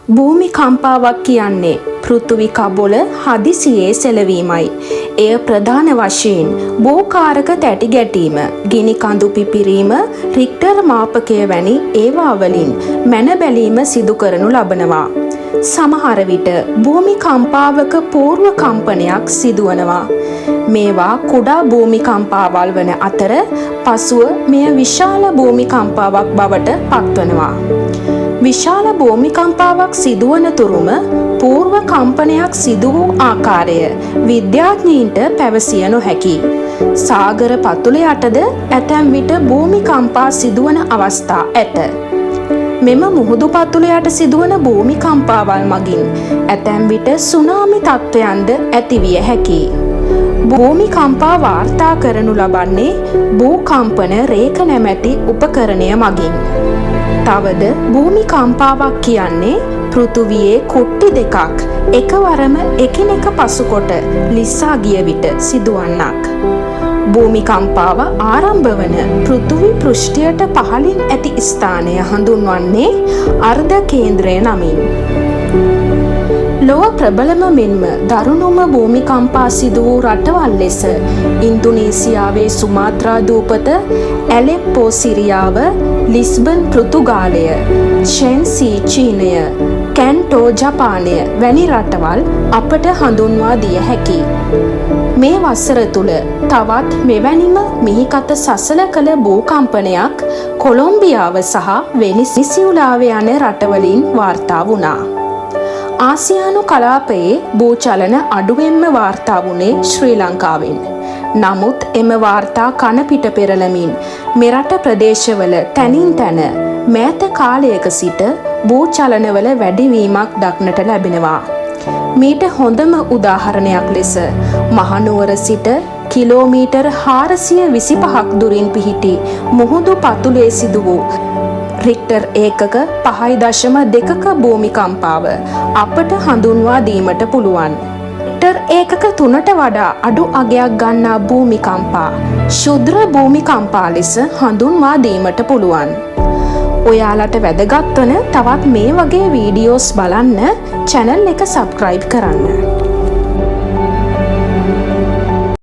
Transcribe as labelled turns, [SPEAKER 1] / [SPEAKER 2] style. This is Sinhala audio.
[SPEAKER 1] භූමිකම්පාවක් කියන්නේ පෘථිවි කබොල හදිසියේ සෙලවීමයි. එය ප්‍රධාන වශයෙන් භූකාරක තැටි ගැටීම, ගිනි කඳු පිපිරීම, රික්ටර් මාපකය වැනි ඒවා වලින් මැන බැලීම සිදු කරනු ලබනවා. සමහර විට භූමිකම්පාවක පූර්ව කම්පනයක් සිදුවනවා. මේවා කුඩා භූමිකම්පාවල් වන අතර පසුව මෙය විශාල භූමිකම්පාවක් බවට පත්වනවා. විශාල භූමිකම්පාවක් සිදුවන තුරුම පූර්ව කම්පනයක් සිදු වූ ආකාරය විද්‍යාඥයින්ට පැවසිය නොහැකි. සාගර පතුල යටද ඇතැම් විට භූමිකම්පා සිදුවන අවස්ථා ඇත. මෙම මුහුදු පතුල යට සිදුවන භූමිකම්පාවල් මගින් ඇතැම් විට සුනාමි තත්ත්වයන්ද ඇතිවිය හැකියි. භූමිකම්පා වාර්තා කරනු ලබන්නේ භූකම්පන රේඛ නැමැති උපකරණය මගින්. තවද භූමිකම්පාවක් කියන්නේ පෘථුවියේ කුට්ටි දෙකක් එකවරම එකිනෙක පසුකොට ලිස්සා ගිය විට සිදුවන්නක්. භූමිකම්පාව ආරම්භ වන පෘථුවි පෘෂ්ඨයට පහළින් ඇති ස්ථානය හඳුන්වන්නේ අර්ධ කේන්ද්‍රය නමින්. ලොව ප්‍රබලම මෙන්ම දරුණුම භූමිකම්පා සිදු වූ රටවල් ලෙස ඉන්දුනීසියාවේ සුමාත්‍රා දූපත, ඇලෙප්පෝ සිරියාව, ලිස්බන් පෘතුගාලය, ෂෙන්සී චීනය, කැන්ටෝ ජපානය වැනි රටවල් අපට හඳුන්වා දිය හැකියි. මේ වසර තුළ තවත් මෙවැනිම මිහිකත සසල කළ භූකම්පනයක් කොලොම්බියාව සහ වෙනිසියුලාව යන රටවලින් වාර්තා වුණා. ආසියානු කලාපයේ භූචලන අඩුවෙන්ම වාර්තා වුණේ ශ්‍රී ලංකාවෙන්. නමුත් එම වාර්තා කණපිට පෙරළමින් මෙරට ප්‍රදේශවල තැනින් තැන මෑත කාලයක සිට භූචලනවල වැඩිවීමක් දක්නට ලැබෙනවා. මීට හොඳම උදාහරණයක් ලෙස මහනුවර සිට කිලෝමීටර් 425ක් දුරින් පිහිටි මුහුදු පතුලේ සිදු වූ රික්ටර් ඒකක 5.2ක භූමිකම්පාව අපට හඳුන්වා දීමට පුළුවන්. රික්ටර් ඒකක 3ට වඩා අඩු අගයක් ගන්නා භූමිකම්පා ශුද්‍ර භූමිකම්පා ලෙස හඳුන්වා දීමට පුළුවන්. ඔයාලට වැදගත් වන තවත් මේ වගේ වීඩියෝස් බලන්න channel එක subscribe කරන්න.